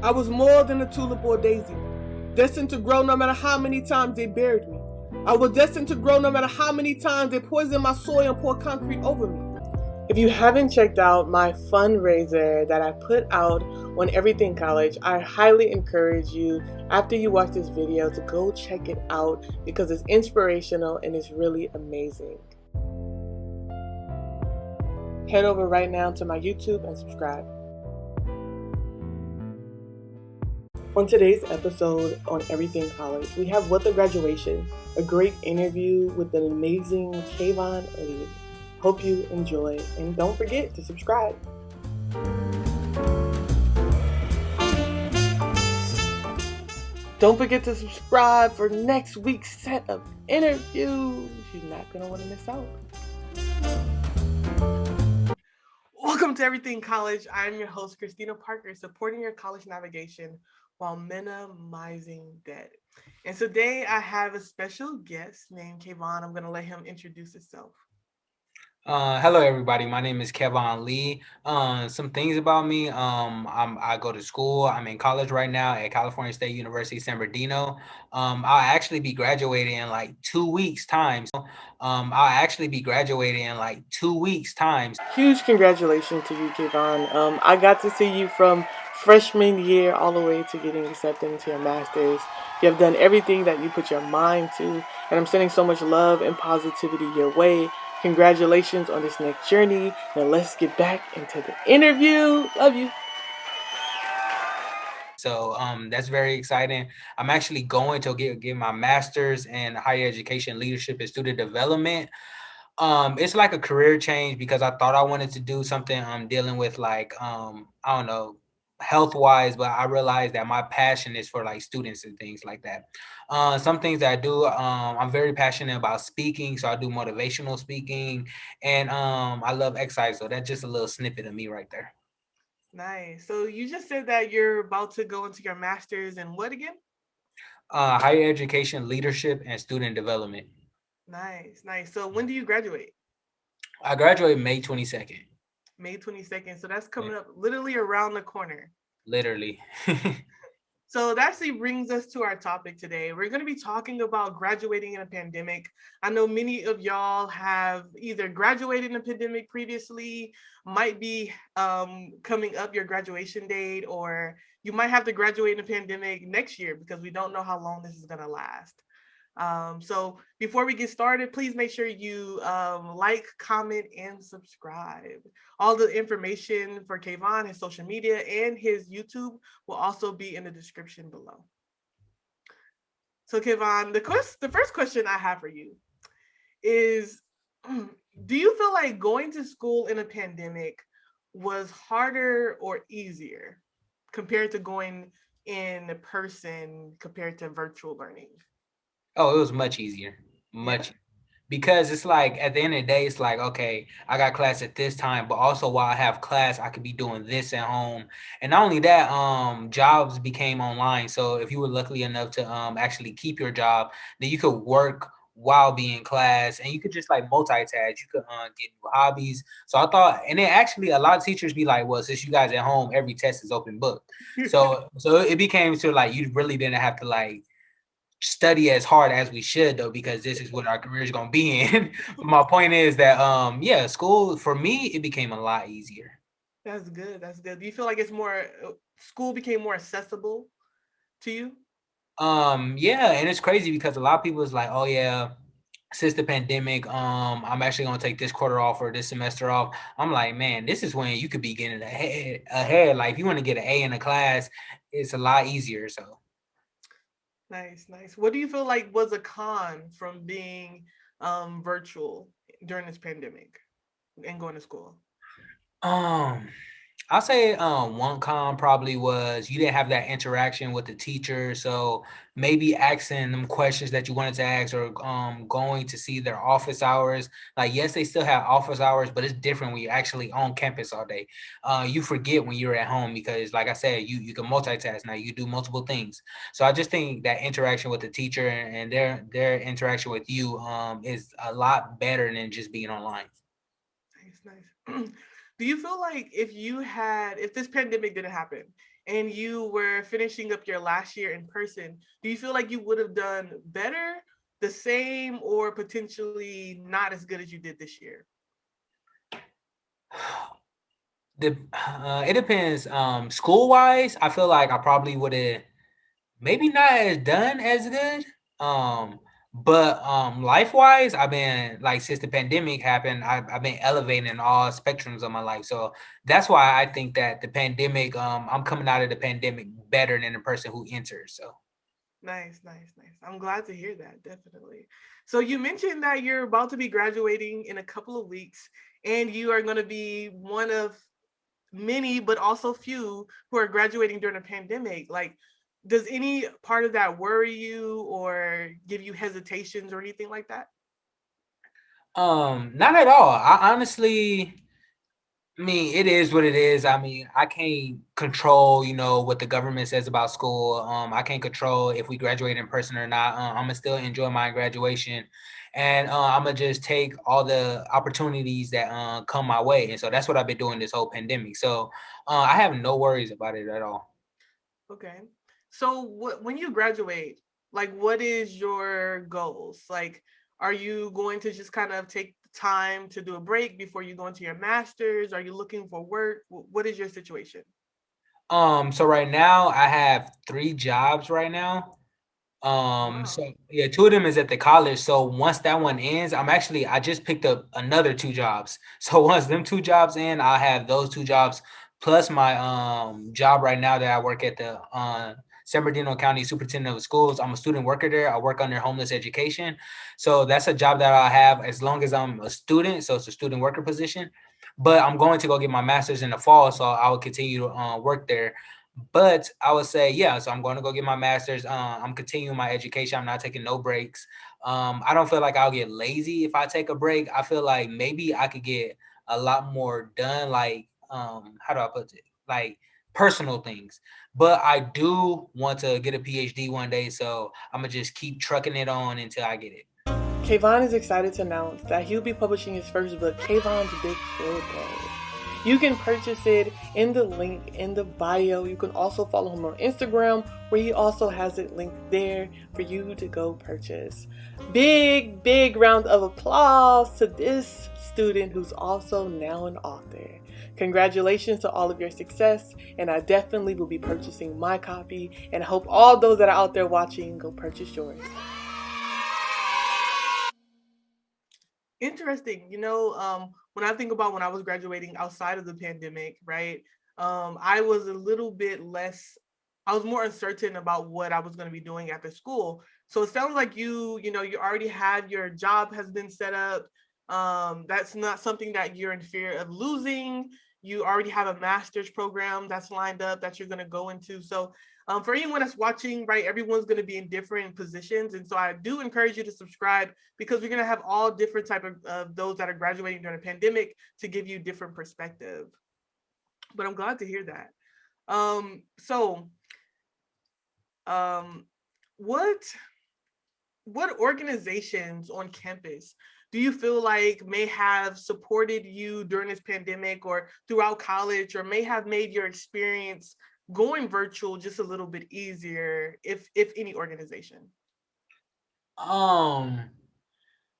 I was more than a tulip or a daisy, destined to grow no matter how many times they buried me. I was destined to grow no matter how many times they poisoned my soil and poured concrete over me. If you haven't checked out my fundraiser that I put out on Everything College, I highly encourage you, after you watch this video, to go check it out because it's inspirational and it's really amazing. Head over right now to my YouTube and subscribe. On today's episode on Everything College, we have What the Graduation, a great interview with an amazing Kevon Lee. Hope you enjoy, and don't forget to subscribe. Don't forget to subscribe for next week's set of interviews. You're not going to want to miss out. Welcome to Everything College. I'm your host, Christina Parker, supporting your college navigation while minimizing debt. And today I have a special guest named Kevon. I'm going to let him introduce himself. Hello, everybody. My name is Kevon Lee. Some things about me. I go to school. I'm in college right now at California State University, San Bernardino. I'll actually be graduating in like 2 weeks' time. Huge congratulations to you, Kevon. I got to see you from freshman year all the way to getting accepted into your master's. You have done everything that you put your mind to, and I'm sending so much love and positivity your way. Congratulations on this next journey. Now let's get back into the interview. Love you. So that's very exciting. I'm actually going to get my master's in higher education leadership and student development. It's like a career change because I thought I wanted to do something dealing with like I don't know, health wise, but I realized that my passion is for like students and things like that. Some things that I do, I'm very passionate about speaking, so I do motivational speaking, and I love exercise. So that's just a little snippet of me right there. Nice. So you just said that you're about to go into your master's in what again? Higher education leadership and student development. Nice, nice. So when do you graduate? I graduate May 22nd. May 22nd. So that's coming up literally around the corner. Literally. So that actually brings us to our topic today. We're going to be talking about graduating in a pandemic. I know many of y'all have either graduated in a pandemic previously, might be coming up your graduation date, or you might have to graduate in a pandemic next year because we don't know how long this is going to last. So before we get started, please make sure you like, comment, and subscribe. All the information for Kevon, his social media, and his YouTube will also be in the description below. So Kevon, the first question I have for you is, do you feel like going to school in a pandemic was harder or easier compared to going in person compared to virtual learning? Oh, it was much easier. Yeah. Much because it's like at the end of the day, it's like, okay, I got class at this time, but also while I have class, I could be doing this at home. And not only that, jobs became online. So if you were lucky enough to actually keep your job, then you could work while being in class and you could just like multitask. You could get new hobbies. So I thought, and then actually a lot of teachers be like, well, since you guys at home, every test is open book. So it became to like you really didn't have to like study as hard as we should though, because this is what our career is going to be in. But my point is that yeah, school for me it became a lot easier. That's good. That's good. Do you feel like it's more school became more accessible to you? Yeah, and it's crazy because a lot of people is like, oh yeah, since the pandemic, I'm actually gonna take this quarter off or this semester off. I'm like, man, this is when you could be getting ahead. Like if you want to get an A in a class, it's a lot easier. So Nice, nice. What do you feel like was a con from being virtual during this pandemic and going to school? um I'll say one con probably was you didn't have that interaction with the teacher. So maybe asking them questions that you wanted to ask or going to see their office hours. Like, yes, they still have office hours, but it's different when you're actually on campus all day. You forget when you're at home because, like I said, you can multitask now. You do multiple things. So I just think that interaction with the teacher and their interaction with you is a lot better than just being online. Nice, nice. Do you feel like if this pandemic didn't happen and you were finishing up your last year in person, do you feel like you would have done better, the same, or potentially not as good as you did this year? It depends. School wise, I feel like I probably would have maybe not as done as good. Um, but life wise, I've been like since the pandemic happened, I've been elevating in all spectrums of my life. So that's why I think that the pandemic, I'm coming out of the pandemic better than the person who enters. So Nice, nice, nice. I'm glad to hear that, definitely. So you mentioned that you're about to be graduating in a couple of weeks, and you are going to be one of many, but also few, who are graduating during a pandemic. Like, does any part of that worry you or give you hesitations or anything like that? not at all. I honestly, I mean, it is what it is. I mean, I can't control, what the government says about school. I can't control if we graduate in person or not. I'm gonna still enjoy my graduation, and I'm gonna just take all the opportunities that come my way. And so that's what I've been doing this whole pandemic. So I have no worries about it at all. Okay. So when you graduate, like what is your goals? Like, are you going to just kind of take the time to do a break before you go into your masters? Are you looking for work? What is your situation? So right now I have 3 jobs right now. So Wow. yeah, 2 of them is at the college. So once that one ends, I just picked up another 2 jobs. So once them 2 jobs in, I'll have those 2 jobs plus my job right now that I work at the San Bernardino County Superintendent of Schools. I'm a student worker there. I work under homeless education. So that's a job that I have as long as I'm a student. So it's a student worker position. But I'm going to go get my master's in the fall, so I will continue to work there. But I would say, yeah, so I'm going to go get my master's. I'm continuing my education. I'm not taking no breaks. I don't feel like I'll get lazy if I take a break. I feel like maybe I could get a lot more done, like, how do I put it? Like personal things. But I do want to get a PhD one day. So I'm going to just keep trucking it on until I get it. Kevon is excited to announce that he'll be publishing his first book, Kevon's Big Field Day. You can purchase it in the link in the bio. You can also follow him on Instagram, where he also has it linked there for you to go purchase. Big, big round of applause to this student who's also now an author. Congratulations to all of your success, and I definitely will be purchasing my copy, and I hope all those that are out there watching go purchase yours. Interesting. When I think about when I was graduating outside of the pandemic, right? I was a little bit less, I was more uncertain about what I was going to be doing after school. So it sounds like you already have your job has been set up. That's not something that you're in fear of losing. You already have a master's program that's lined up that you're going to go into. So for anyone that's watching, right, everyone's going to be in different positions. And so I do encourage you to subscribe, because we're going to have all different type of those that are graduating during the pandemic to give you different perspective. But I'm glad to hear that. So um, what what organizations on campus do you feel like may have supported you during this pandemic or throughout college, or may have made your experience going virtual just a little bit easier, if any organization? Um,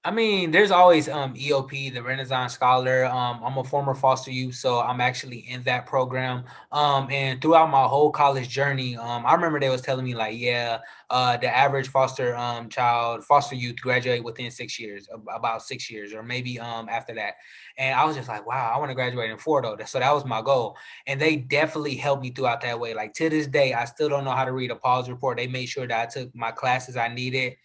I mean, there's always EOP, the Renaissance Scholar. I'm a former foster youth, so I'm actually in that program. And throughout my whole college journey, I remember they was telling me like, yeah, the average foster youth graduate within 6 years, about 6 years, or maybe after that. And I was just like, wow, I want to graduate in 4 though. So that was my goal. And they definitely helped me throughout that way. Like to this day, I still don't know how to read a pause report. They made sure that I took my classes I needed.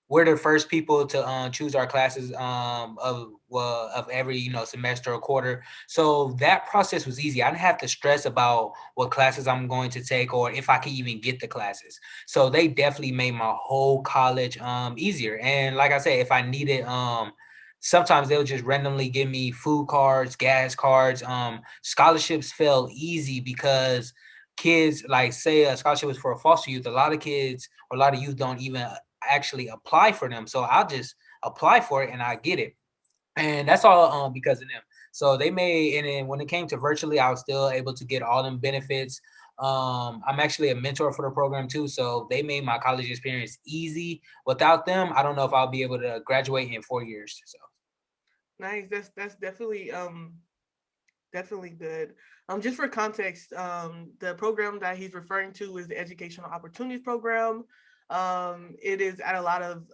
We're the first people to choose our classes of every semester or quarter. So that process was easy. I didn't have to stress about what classes I'm going to take or if I could even get the classes. So they definitely made my whole college easier. And like I said, if I needed sometimes they'll just randomly give me food cards, gas cards. Scholarships fell easy because kids, like say a scholarship was for a foster youth, a lot of kids or a lot of youth don't even actually apply for them. So I'll just apply for it and I get it. And that's all because of them. So they made, and then when it came to virtually, I was still able to get all them benefits. I'm actually a mentor for the program too, so they made my college experience easy. Without them, I don't know if I'll be able to graduate in 4 years. So Nice. That's definitely good. Just for context, the program that he's referring to is the Educational Opportunities Program. It is at a lot of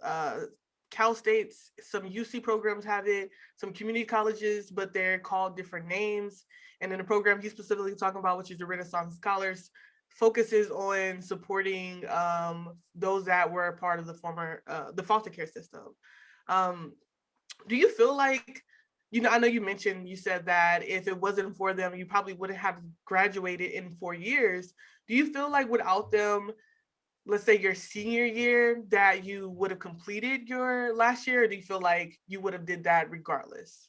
Cal States. Some UC programs have it, some community colleges, but they're called different names. And then the program he's specifically talking about, which is the Renaissance Scholars, focuses on supporting those that were a part of the foster care system. Um, do you feel like, I know you said that if it wasn't for them you probably wouldn't have graduated in 4 years. Do you feel like without them, let's say your senior year, that you would have completed your last year, or do you feel like you would have did that regardless?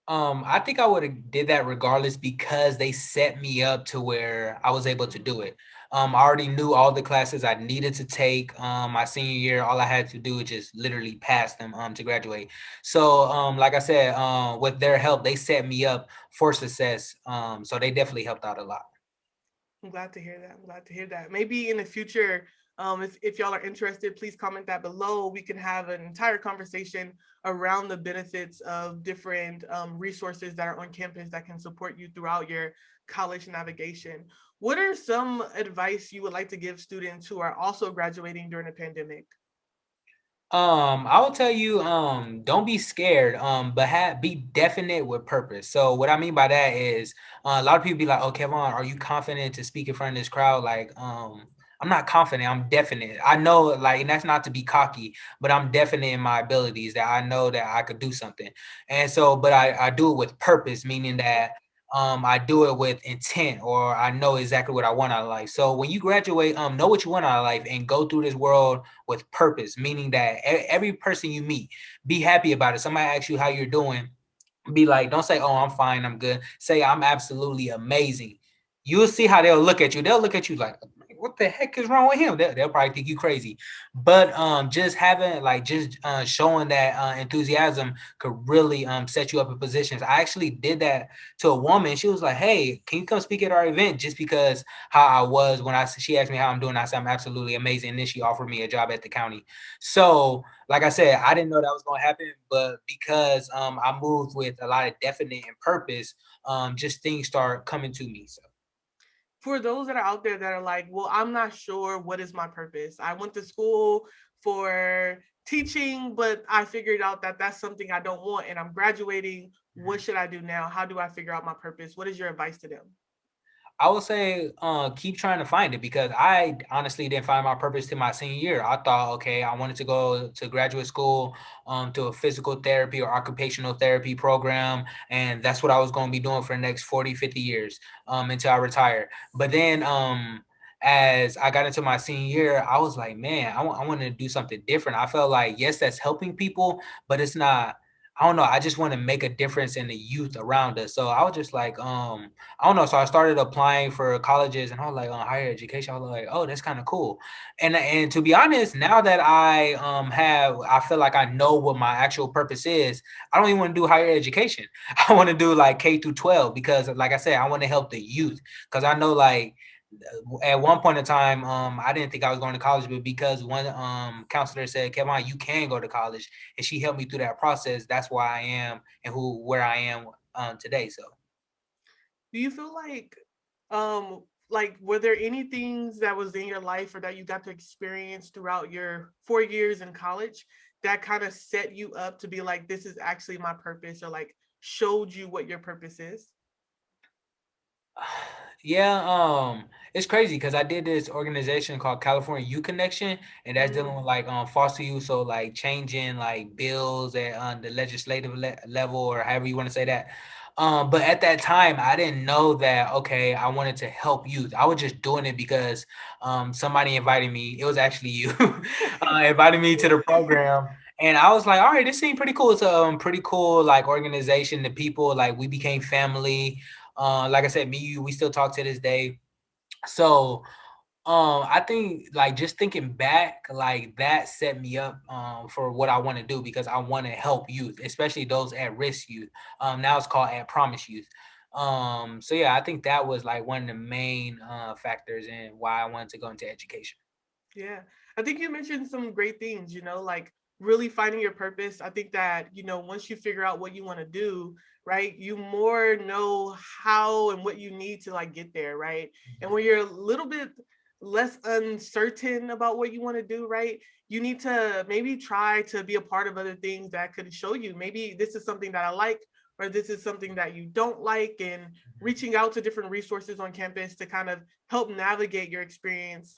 I think I would have did that regardless because they set me up to where I was able to do it. I already knew all the classes I needed to take. My senior year, all I had to do was just literally pass them to graduate. So, like I said, with their help, they set me up for success. So they definitely helped out a lot. I'm glad to hear that. I'm glad to hear that. Maybe in the future, if y'all are interested, please comment that below. We can have an entire conversation around the benefits of different resources that are on campus that can support you throughout your college navigation. What are some advice you would like to give students who are also graduating during the pandemic? I will tell you, don't be scared, but be definite with purpose. So what I mean by that is, a lot of people be like, "Oh, Kevon, are you confident to speak in front of this crowd?" Like, I'm not confident. I'm definite. I know, like, and that's not to be cocky, but I'm definite in my abilities. That I know that I could do something, and so, but I do it with purpose, meaning that I do it with intent, or I know exactly what I want out of life. So when you graduate, know what you want out of life and go through this world with purpose, meaning that every person you meet, be happy about it. Somebody asks you how you're doing, be like, don't say, "Oh, I'm fine, I'm good." Say, "I'm absolutely amazing." You'll see how they'll look at you. They'll look at you like, "What the heck is wrong with him?" They'll probably think you crazy. But just having like just showing that enthusiasm could really set you up in positions. I actually did that to a woman. She was like, "Hey, can you come speak at our event?" Just because how I was when she asked me how I'm doing, I said I'm absolutely amazing. And then she offered me a job at the county. So like I said, I didn't know that was going to happen, but because I moved with a lot of definite and purpose, just things start coming to me. So For those that are out there that are like, well, I'm not sure what is my purpose. I went to school for teaching, but I figured out that that's something I don't want and I'm graduating. What should I do now? How do I figure out my purpose? What is your advice to them? I would say keep trying to find it because I honestly didn't find my purpose till my senior year. I thought, okay, I wanted to go to graduate school to a physical therapy or occupational therapy program. And that's what I was going to be doing for the next 40, 50 years until I retire. But then as I got into my senior year, I was like, man, I want to do something different. I felt like, yes, that's helping people, but it's not. I don't know. I just want to make a difference in the youth around us. So I was just like, I don't know. So I started applying for colleges and I was like on higher education. I was like, oh, that's kind of cool. And to be honest, now that I feel like I know what my actual purpose is, I don't even want to do higher education. I want to do like K through 12 because like I said, I want to help the youth. Because I know like at one point in time, I didn't think I was going to college, but because one counselor said, Kevon, you can go to college, and she helped me through that process. That's why I am and where I am today. So Do you feel like were there any things that was in your life or that you got to experience throughout your 4 years in college that kind of set you up to be like, this is actually my purpose, or like showed you what your purpose is? yeah, it's crazy because I did this organization called California Youth Connection, and that's dealing Mm. with like foster youth, so like changing like bills at the legislative level or however you want to say that. But at that time, I didn't know that okay, I wanted to help youth. I was just doing it because somebody invited me. It was actually you invited me to the program. And I was like, all right, this seemed pretty cool. It's a pretty cool like organization. The people like we became family. Like I said, me, you, we still talk to this day. So I think like just thinking back, like that set me up for what I want to do because I want to help youth, especially those at risk youth. Now it's called at promise youth. So yeah, I think that was like one of the main factors in why I wanted to go into education. Yeah. I think you mentioned some great things, like really finding your purpose. I think that, once you figure out what you want to do, right, you more know how and what you need to like get there, right? And when you're a little bit less uncertain about what you want to do, right, you need to maybe try to be a part of other things that could show you maybe this is something that I like or this is something that you don't like, and reaching out to different resources on campus to kind of help navigate your experience,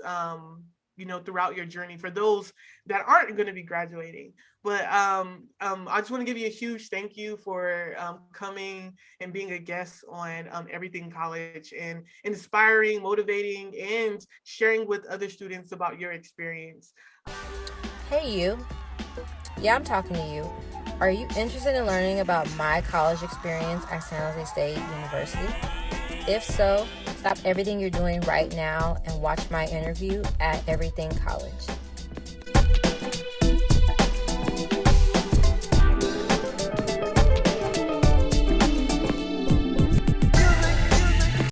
throughout your journey for those that aren't going to be graduating. But I just want to give you a huge thank you for coming and being a guest on Everything College, and inspiring, motivating, and sharing with other students about your experience. Hey, you. Yeah, I'm talking to you. Are you interested in learning about my college experience at San Jose State University? If so, stop everything you're doing right now and watch my interview at Everything College.